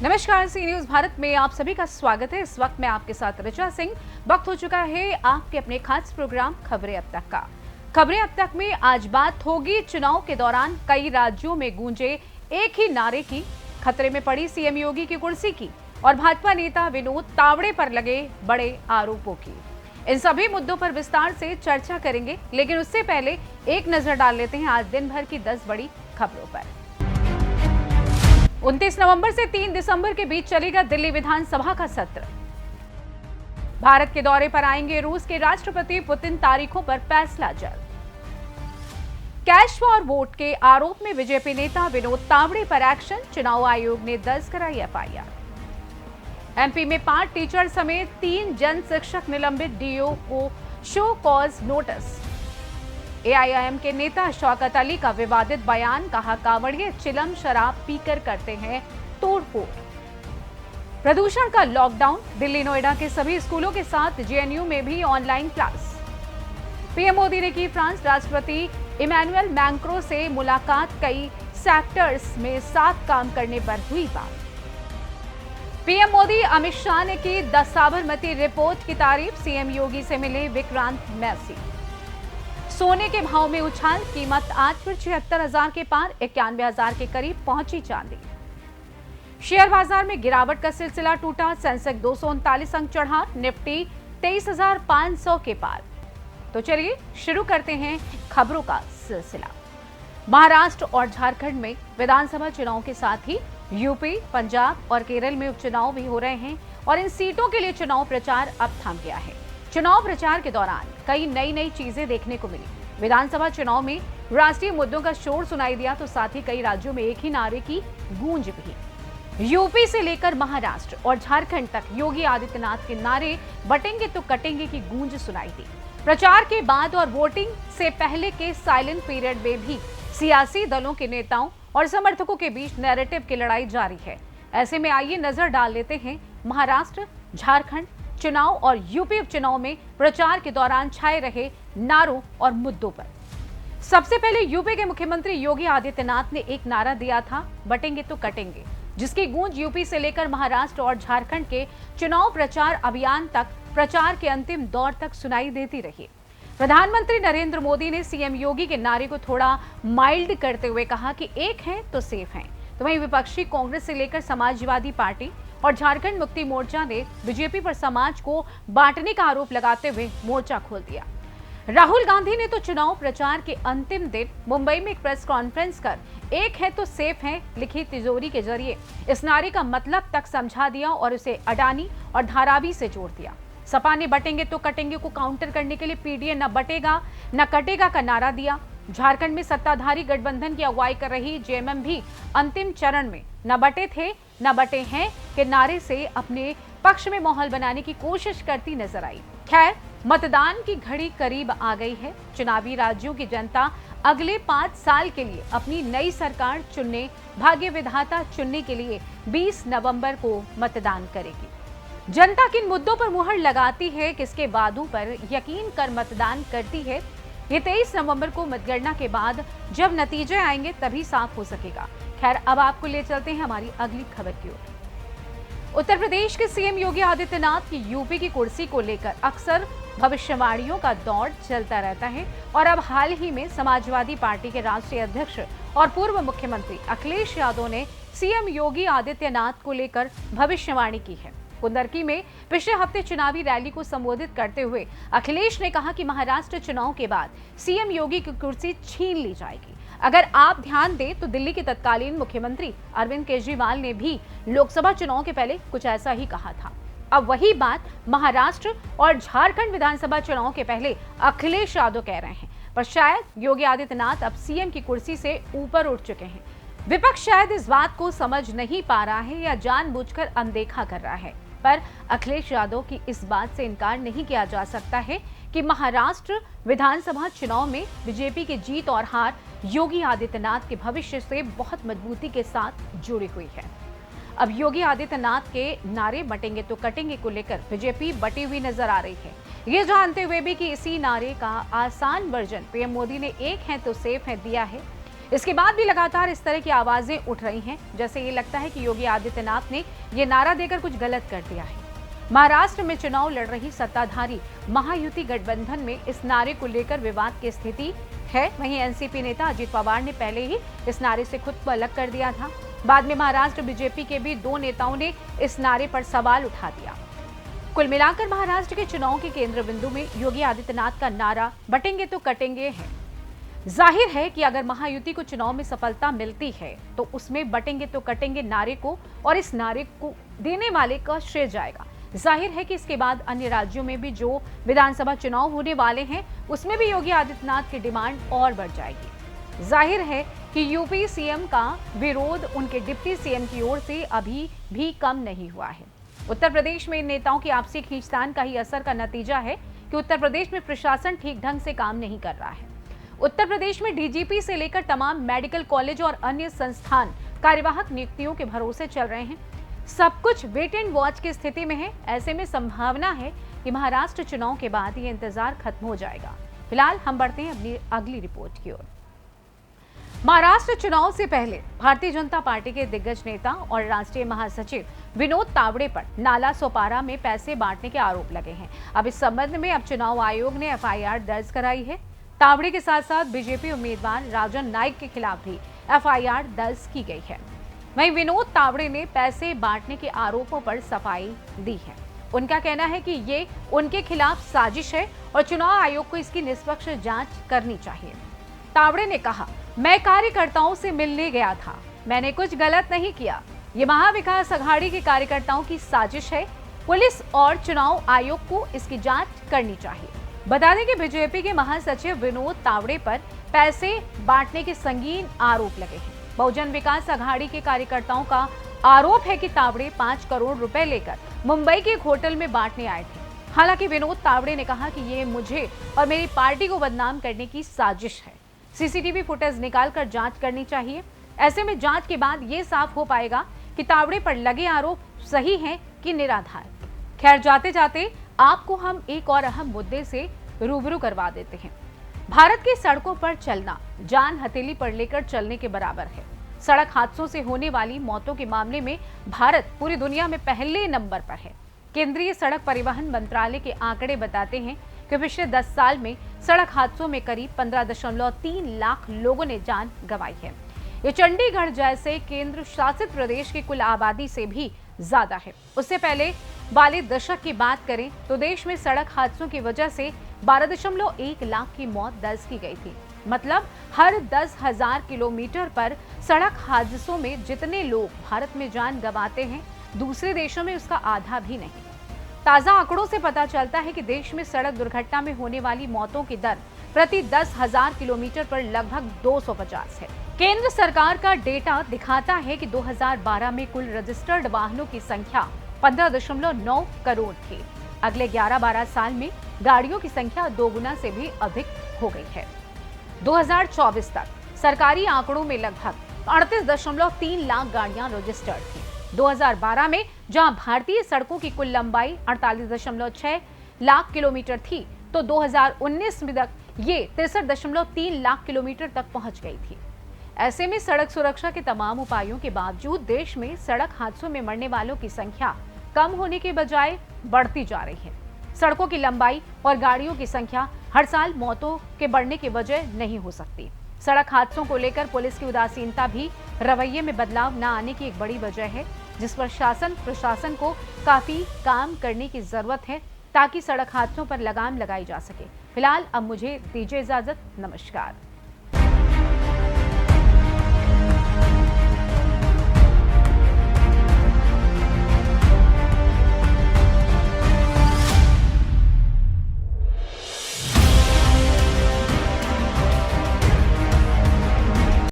नमस्कार, सी न्यूज भारत में आप सभी का स्वागत है। इस वक्त मैं आपके साथ ऋचा सिंह। वक्त हो चुका है आपके अपने खास प्रोग्राम खबरें अब तक का। खबरें अब तक में आज बात होगी चुनाव के दौरान कई राज्यों में गूंजे एक ही नारे की, खतरे में पड़ी सीएम योगी की कुर्सी की और भाजपा नेता विनोद तावड़े पर लगे बड़े आरोपों की। इन सभी मुद्दों पर विस्तार से चर्चा करेंगे, लेकिन उससे पहले एक नजर डाल लेते हैं आज दिन भर की 10 बड़ी खबरों पर। 29 नवंबर से 3 दिसंबर के बीच चलेगा दिल्ली विधानसभा का सत्र। भारत के दौरे पर आएंगे रूस के राष्ट्रपति पुतिन, तारीखों पर फैसला जल्द। कैश फॉर वोट के आरोप में बीजेपी नेता विनोद तावड़े पर एक्शन, चुनाव आयोग ने दर्ज कराई एफआईआर। एमपी में 5 टीचर समेत 3 जन शिक्षक निलंबित, डीओ को शो कॉज नोटिस। एआईएम के नेता शौकत अली का विवादित बयान, कहा कांवड़िए चिलम शराब पीकर करते हैं तोड़फोड़। प्रदूषण का लॉकडाउन, दिल्ली नोएडा के सभी स्कूलों के साथ जेएनयू में भी ऑनलाइन क्लास। पीएम मोदी ने की फ्रांस राष्ट्रपति इमैनुअल मैक्रों से मुलाकात, कई सेक्टर्स में साथ काम करने पर हुई बात। पीएम मोदी अमित शाह ने की 10 साबरमती रिपोर्ट की तारीफ, सीएम योगी से मिले विक्रांत मैसी। सोने के भाव में उछाल, कीमत आज फिर 76,000 के पार, 91,000 के करीब पहुंची चांदी। शेयर बाजार में गिरावट का सिलसिला टूटा, सेंसेक्स 239 अंक चढ़ा, निफ्टी 23,500 के पार। तो चलिए शुरू करते हैं खबरों का सिलसिला। महाराष्ट्र और झारखंड में विधानसभा चुनाव के साथ ही यूपी, पंजाब और केरल में उपचुनाव भी हो रहे हैं और इन सीटों के लिए चुनाव प्रचार अब थम गया है। चुनाव प्रचार के दौरान कई नई चीजें देखने को मिली। विधानसभा चुनाव में राष्ट्रीय मुद्दों का शोर सुनाई दिया, तो साथ ही कई राज्यों में एक ही नारे की गूंज भी। यूपी से लेकर महाराष्ट्र और झारखंड तक योगी आदित्यनाथ के नारे बटेंगे तो कटेंगे की गूंज सुनाई दी। प्रचार के बाद और वोटिंग से पहले के साइलेंट पीरियड में भी सियासी दलों के नेताओं और समर्थकों के बीच नैरेटिव की लड़ाई जारी है। ऐसे में आइए नजर डाल लेते हैं महाराष्ट्र, झारखंड चुनाव और यूपी उपचुनाव में प्रचार के दौरान छाए रहे नारों और मुद्दों पर। सबसे पहले यूपी के मुख्यमंत्री योगी आदित्यनाथ ने एक नारा दिया था, बटेंगे तो कटेंगे, जिसकी गूंज यूपी से लेकर महाराष्ट्र और झारखंड के चुनाव प्रचार अभियान तक, प्रचार के अंतिम दौर तक सुनाई देती रही। प्रधानमंत्री नरेंद्र मोदी ने सीएम योगी के नारे को थोड़ा माइल्ड करते हुए कहा कि एक है तो सेफ है। तो वहीं विपक्षी कांग्रेस से लेकर समाजवादी पार्टी और झारखंड मुक्ति मोर्चा ने बीजेपी पर समाज को बांटने का आरोप लगाते हुए मोर्चा खोल दिया। राहुल गांधी ने तो चुनाव प्रचार के अंतिम दिन मुंबई में एक प्रेस कॉन्फ्रेंस कर एक है तो सेफ है लिखी तिजोरी के जरिए इस नारे का मतलब तक समझा दिया और उसे अडानी और धारावी से जोड़ दिया। सपा ने बटेंगे तो कटेंगे को काउंटर करने के लिए पीडीए न बटेगा न कटेगा का नारा दिया। झारखंड में सत्ताधारी गठबंधन की अगुवाई कर रही जेएमएम भी अंतिम चरण में न बटे थे न बटे हैं के नारे से अपने पक्ष में माहौल बनाने की कोशिश करती नजर आई। खैर, मतदान की घड़ी करीब आ गई है। चुनावी राज्यों की जनता अगले 5 साल के लिए अपनी नई सरकार चुनने, भाग्य विधाता चुनने के लिए 20 नवंबर को मतदान करेगी। जनता किन मुद्दों पर मुहर लगाती है, किसके वादों पर यकीन कर मतदान करती है, ये 23 नवंबर को मतगणना के बाद जब नतीजे आएंगे तभी साफ हो सकेगा। खैर, अब आपको ले चलते हैं हमारी अगली खबर की ओर। उत्तर प्रदेश के सीएम योगी आदित्यनाथ की यूपी की कुर्सी को लेकर अक्सर भविष्यवाणियों का दौर चलता रहता है और अब हाल ही में समाजवादी पार्टी के राष्ट्रीय अध्यक्ष और पूर्व मुख्यमंत्री अखिलेश यादव ने सीएम योगी आदित्यनाथ को लेकर भविष्यवाणी की है। कुंदरकी में पिछले हफ्ते चुनावी रैली को संबोधित करते हुए अखिलेश ने कहा कि महाराष्ट्र चुनाव के बाद सीएम योगी की कुर्सी छीन ली जाएगी। अगर आप ध्यान दें तो दिल्ली के तत्कालीन मुख्यमंत्री अरविंद केजरीवाल ने भी लोकसभा चुनाव के पहले कुछ ऐसा ही कहा था। अब वही बात महाराष्ट्र और झारखंड विधानसभा चुनाव के पहले अखिलेश यादव कह रहे हैं, पर शायद योगी आदित्यनाथ अब सीएम की कुर्सी से ऊपर उठ चुके हैं। विपक्ष शायद इस बात को समझ नहीं पा रहा है या जानबूझकर अनदेखा कर रहा है, पर अखिलेश यादव की इस बात से इनकार नहीं किया जा सकता है कि महाराष्ट्र विधानसभा चुनाव में बीजेपी की जीत और हार योगी आदित्यनाथ के भविष्य से बहुत मजबूती के साथ जुड़ी हुई है। अब योगी आदित्यनाथ के नारे बटेंगे तो कटेंगे को लेकर बीजेपी बटी हुई नजर आ रही है, ये जानते हुए भी कि इसी नारे का आसान वर्जन पीएम मोदी ने एक है तो सेफ है दिया है। इसके बाद भी लगातार इस तरह की आवाजें उठ रही हैं, जैसे ये लगता है कि योगी आदित्यनाथ ने ये नारा देकर कुछ गलत कर दिया है। महाराष्ट्र में चुनाव लड़ रही सत्ताधारी महायुति गठबंधन में इस नारे को लेकर विवाद की स्थिति है। वहीं एनसीपी नेता अजित पवार ने पहले ही इस नारे से खुद को अलग कर दिया था। बाद में महाराष्ट्र बीजेपी के भी 2 नेताओं ने इस नारे पर सवाल उठा दिया। कुल मिलाकर महाराष्ट्र के चुनाव के केंद्र बिंदु में योगी आदित्यनाथ का नारा बटेंगे तो कटेंगे है। जाहिर है कि अगर महायुति को चुनाव में सफलता मिलती है तो उसमें बटेंगे तो कटेंगे नारे को और इस नारे को देने वाले का श्रेय जाएगा। जाहिर है कि इसके बाद अन्य राज्यों में भी जो विधानसभा चुनाव होने वाले हैं उसमें भी योगी आदित्यनाथ की डिमांड और बढ़ जाएगी। जाहिर है कि यूपी सीएम का विरोध उनके डिप्टी सीएम की ओर से अभी भी कम नहीं हुआ है। उत्तर प्रदेश में इन नेताओं की आपसी खींचतान का ही असर का नतीजा है कि उत्तर प्रदेश में प्रशासन ठीक ढंग से काम नहीं कर रहा है। उत्तर प्रदेश में डीजीपी से लेकर तमाम मेडिकल कॉलेज और अन्य संस्थान कार्यवाहक नियुक्तियों के भरोसे चल रहे हैं। सब कुछ वेट एंड वॉच की स्थिति में है। ऐसे में संभावना है कि महाराष्ट्र चुनाव के बाद ये इंतजार खत्म हो जाएगा। फिलहाल हम बढ़ते हैं अपनी अगली रिपोर्ट की ओर। महाराष्ट्र चुनाव से पहले भारतीय जनता पार्टी के दिग्गज नेता और राष्ट्रीय महासचिव विनोद तावड़े पर नाला सोपारा में पैसे बांटने के आरोप लगे हैं। अब इस संबंध में अब चुनाव आयोग ने एफआईआर दर्ज कराई है। तावड़े के साथ साथ बीजेपी उम्मीदवार राजन नाइक के खिलाफ भी एफआईआर दर्ज की गई है। वहीं विनोद तावड़े ने पैसे बांटने के आरोपों पर सफाई दी है। उनका कहना है कि ये उनके खिलाफ साजिश है और चुनाव आयोग को इसकी निष्पक्ष जांच करनी चाहिए। तावड़े ने कहा, मैं कार्यकर्ताओं से मिलने गया था, मैंने कुछ गलत नहीं किया। ये महाविकास अघाड़ी के कार्यकर्ताओं की साजिश है। पुलिस और चुनाव आयोग को इसकी जांच करनी चाहिए। बता दें कि बीजेपी के महासचिव विनोद तावड़े पर पैसे बांटने के संगीन आरोप लगे हैं। बहुजन विकास अघाड़ी के कार्यकर्ताओं का आरोप है कि तावड़े 5 करोड़ रुपए लेकर मुंबई के एक होटल में बांटने आए थे। हालांकि विनोद तावड़े ने कहा कि ये मुझे और मेरी पार्टी को बदनाम करने की साजिश है। सीसीटीवी फुटेज निकालकर जांच करनी चाहिए। ऐसे में जांच के बाद ये साफ हो पाएगा कि तावड़े पर लगे आरोप सही हैं कि निराधार। खैर, जाते जाते आपको हम एक और अहम मुद्दे से रूबरू करवा देते हैं। भारत की सड़कों पर चलना जान हथेली पर लेकर चलने के बराबर है। सड़क हादसों से होने वाली मौतों के मामले में भारत पूरी दुनिया में पहले नंबर पर है। केंद्रीय सड़क परिवहन मंत्रालय के आंकड़े बताते हैं कि पिछले 10 साल में सड़क हादसों में करीब 15.3 लाख लोगों ने जान गंवाई है। ये चंडीगढ़ जैसे केंद्र शासित प्रदेश की कुल आबादी से भी ज्यादा है। उससे पहले वाले दशक की बात करें तो देश में सड़क हादसों की वजह से 12.1 लाख की मौत दर्ज की गई थी। मतलब हर 10,000 किलोमीटर पर सड़क हादसों में जितने लोग भारत में जान गंवाते हैं, दूसरे देशों में उसका आधा भी नहीं। ताजा आंकड़ों से पता चलता है कि देश में सड़क दुर्घटना में होने वाली मौतों की दर प्रति 10,000 किलोमीटर पर लगभग 250 है। केंद्र सरकार का डेटा दिखाता है कि 2012 में कुल रजिस्टर्ड वाहनों की संख्या 15.9 करोड़ थी। अगले 11-12 साल में गाड़ियों की संख्या 2 गुना से भी अधिक हो गई है। 2024 तक सरकारी आंकड़ों में लगभग 38.3 लाख गाड़ियां रजिस्टर्ड थी। 2012 में जहां भारतीय सड़कों की कुल लंबाई 48.6 लाख किलोमीटर थी, तो 2019 में तक ये 63.3 लाख किलोमीटर तक पहुंच गई थी। ऐसे में सड़क सुरक्षा के तमाम उपायों के बावजूद देश में सड़क हादसों में मरने वालों की संख्या कम होने के बजाय बढ़ती जा रही है। सड़कों की लंबाई और गाड़ियों की संख्या हर साल मौतों के बढ़ने की वजह नहीं हो सकती। सड़क हादसों को लेकर पुलिस की उदासीनता भी रवैये में बदलाव न आने की एक बड़ी वजह है, जिस पर शासन प्रशासन को काफी काम करने की जरूरत है ताकि सड़क हादसों पर लगाम लगाई जा सके। फिलहाल अब मुझे दीजिए इजाजत। नमस्कार।